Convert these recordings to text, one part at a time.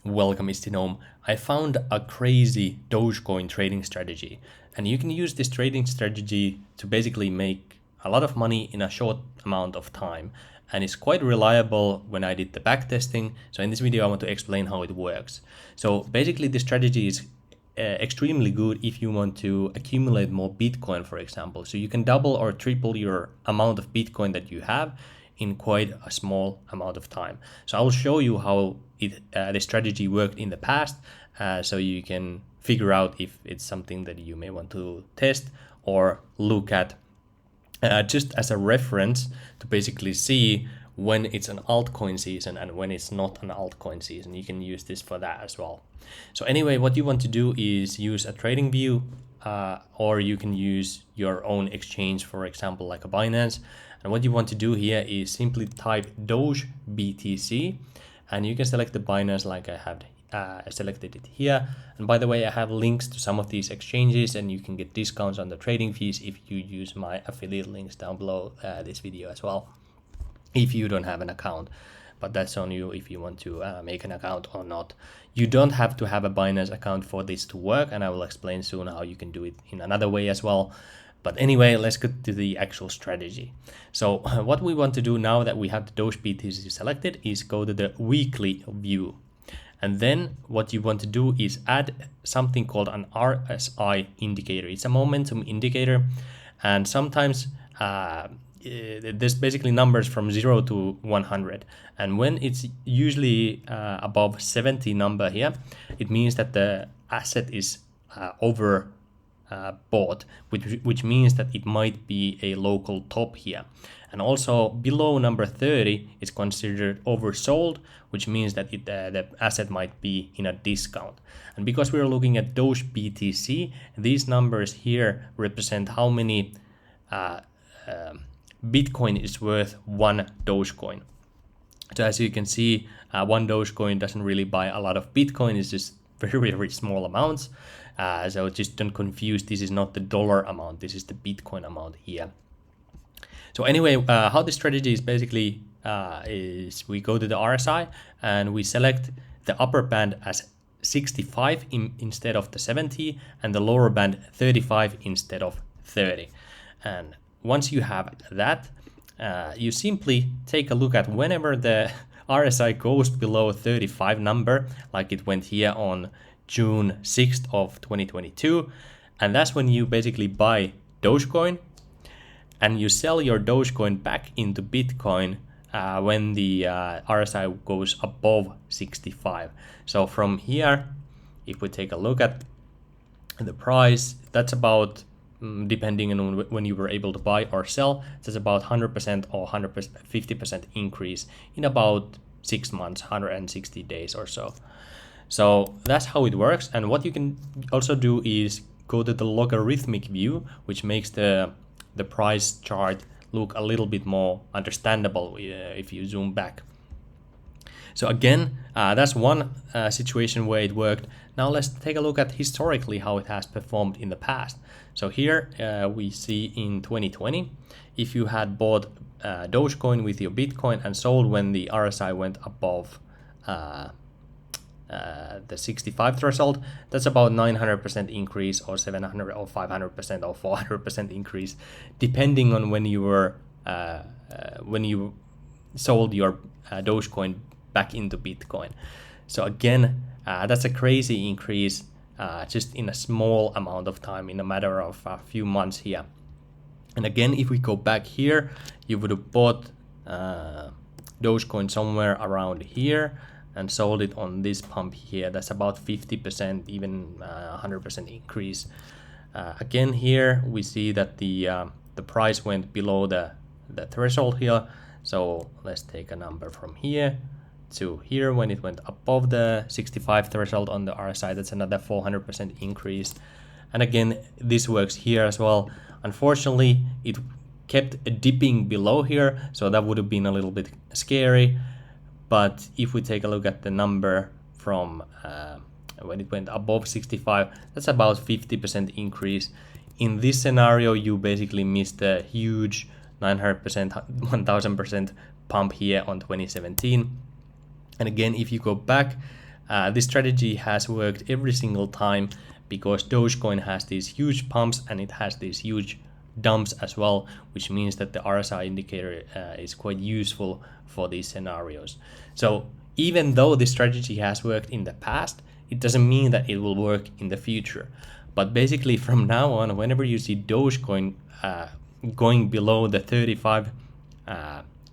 Welcome, it's denome. I found a crazy Dogecoin trading strategy, and you can use this trading strategy to basically make a lot of money in a short amount of time. And it's quite reliable when I did the backtesting. So in this video, I want to explain how it works. So basically, this strategy is extremely good if you want to accumulate more Bitcoin, for example. So you can double or triple your amount of Bitcoin that you have in quite a small amount of time. So I will show you how the strategy worked in the past, so you can figure out if it's something that you may want to test or look at just as a reference to basically see when it's an altcoin season and when it's not an altcoin season. You can use this for that as well. So anyway, what you want to do is use a trading view, or you can use your own exchange, for example, like a Binance. And what you want to do here is simply type dogebtc, and you can select the Binance like I have selected it here. And by the way, I have links to some of these exchanges, and you can get discounts on the trading fees if you use my affiliate links down below this video as well, if you don't have an account. But that's on you if you want to make an account or not. You don't have to have a Binance account for this to work, and I will explain soon how you can do it in another way as well. But anyway, let's get to the actual strategy. So what we want to do now that we have the dogebtc selected is go to the weekly view. And then what you want to do is add something called an RSI indicator. It's a momentum indicator, and sometimes there's basically numbers from 0 to 100. And when it's usually above 70 number here, it means that the asset is over bought, which means that it might be a local top here. And also below number 30 is considered oversold, which means that the asset might be in a discount. And because we're looking at dogebtc, these numbers here represent how many Bitcoin is worth one Dogecoin. So as you can see, one Dogecoin doesn't really buy a lot of Bitcoin. It's just very, very small amounts. So just don't confuse, this is not the dollar amount, this is the Bitcoin amount here. So anyway, how the strategy is basically is we go to the RSI and we select the upper band as 65 instead of the 70, and the lower band 35 instead of 30. And once you have that, you simply take a look at whenever the RSI goes below 35 number, like it went here on June 6th of 2022, and that's when you basically buy Dogecoin and you sell your Dogecoin back into Bitcoin when the RSI goes above 65. So from here, if we take a look at the price, that's about, depending on when you were able to buy or sell, that's about 100% or 150% increase in about 6 months, 160 days or so. So that's how it works. And what you can also do is go to the logarithmic view, which makes the price chart look a little bit more understandable if you zoom back. So again, that's one situation where it worked. Now let's take a look at historically how it has performed in the past. So here we see in 2020, if you had bought Dogecoin with your Bitcoin and sold when the RSI went above the 65 threshold, that's about 900% increase, or 700 or 500% or 400% increase, depending on when you were when you sold your Dogecoin back into Bitcoin. So again, that's a crazy increase just in a small amount of time, in a matter of a few months here. And again, if we go back here, you would have bought Dogecoin somewhere around here and sold it on this pump here. That's about 50%, even 100% increase. Again, here we see that the price went below the threshold here. So let's take a number from here to here. When it went above the 65 threshold on the RSI, that's another 400% increase. And again, this works here as well. Unfortunately, it kept dipping below here, so that would have been a little bit scary. But if we take a look at the number from when it went above 65, that's about 50% increase. In this scenario, you basically missed a huge 900%, 1000% pump here on 2017. And again, if you go back This strategy has worked every single time because Dogecoin has these huge pumps and it has these huge dumps as well, which means that the RSI indicator is quite useful for these scenarios. So even though this strategy has worked in the past, it doesn't mean that it will work in the future. But basically from now on, whenever you see Dogecoin going below the 35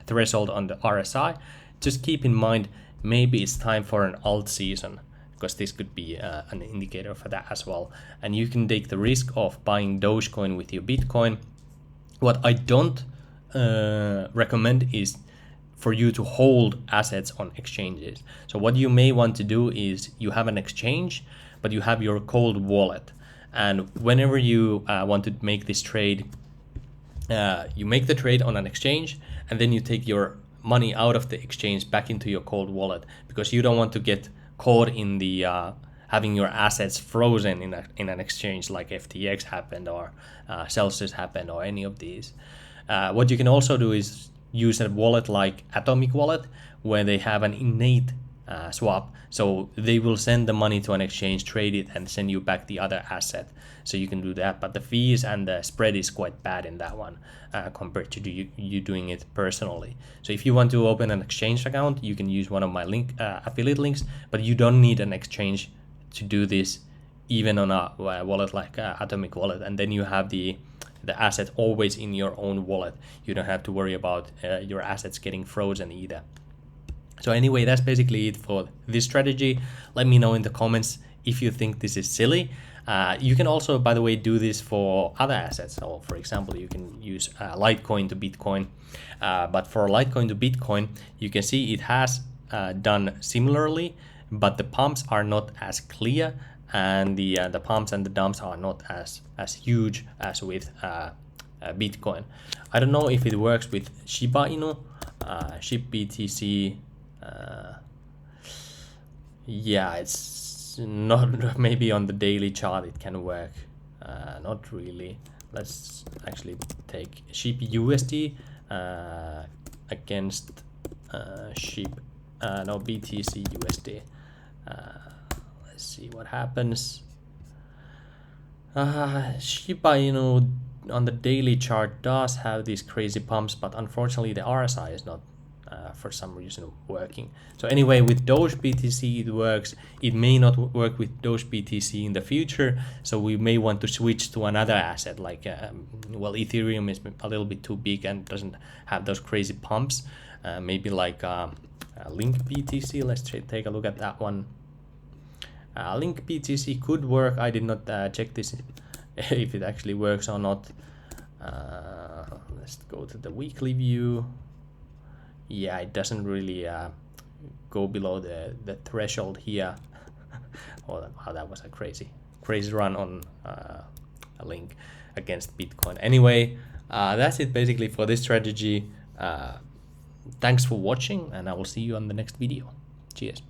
threshold on the RSI, just keep in mind maybe it's time for an alt season, because this could be an indicator for that as well. And you can take the risk of buying Dogecoin with your Bitcoin. What I don't recommend is for you to hold assets on exchanges. So what you may want to do is you have an exchange, but you have your cold wallet. And whenever you want to make this trade, you make the trade on an exchange, and then you take your money out of the exchange back into your cold wallet, because you don't want to get caught in the having your assets frozen in an exchange like FTX happened, or Celsius happened, or any of these. What you can also do is use a wallet like Atomic Wallet, where they have an innate swap. So they will send the money to an exchange, trade it, and send you back the other asset. So you can do that, but the fees and the spread is quite bad in that one compared to you doing it personally. So if you want to open an exchange account, you can use one of my affiliate links, but you don't need an exchange to do this, even on a wallet like Atomic Wallet. And then you have the asset always in your own wallet. You don't have to worry about your assets getting frozen either. So anyway, that's basically it for this strategy. Let me know in the comments if you think this is silly. You can also, by the way, do this for other assets. So for example, you can use Litecoin to Bitcoin. But for Litecoin to Bitcoin, you can see it has done similarly, but the pumps are not as clear, and the pumps and the dumps are not as huge as with Bitcoin. I don't know if it works with Shiba Inu, ShibBTC. Yeah, it's not, maybe on the daily chart it can work. Not really. Let's actually take ShibUSD against BTC USD. Let's see what happens. Shiba Inu on the daily chart does have these crazy pumps, but unfortunately the RSI is not for some reason working. So anyway, with dogebtc it works. It may not work with dogebtc in the future, so we may want to switch to another asset like ethereum is a little bit too big and doesn't have those crazy pumps. Maybe like LinkBTC. Let's take a look at that one. LinkBTC could work. I did not check this if it actually works or not. Let's go to the weekly view. Yeah, it doesn't really go below the threshold here. Oh, wow, that was a crazy run on a Link against Bitcoin. Anyway, that's it basically for this strategy. Thanks for watching, and I will see you on the next video. Cheers.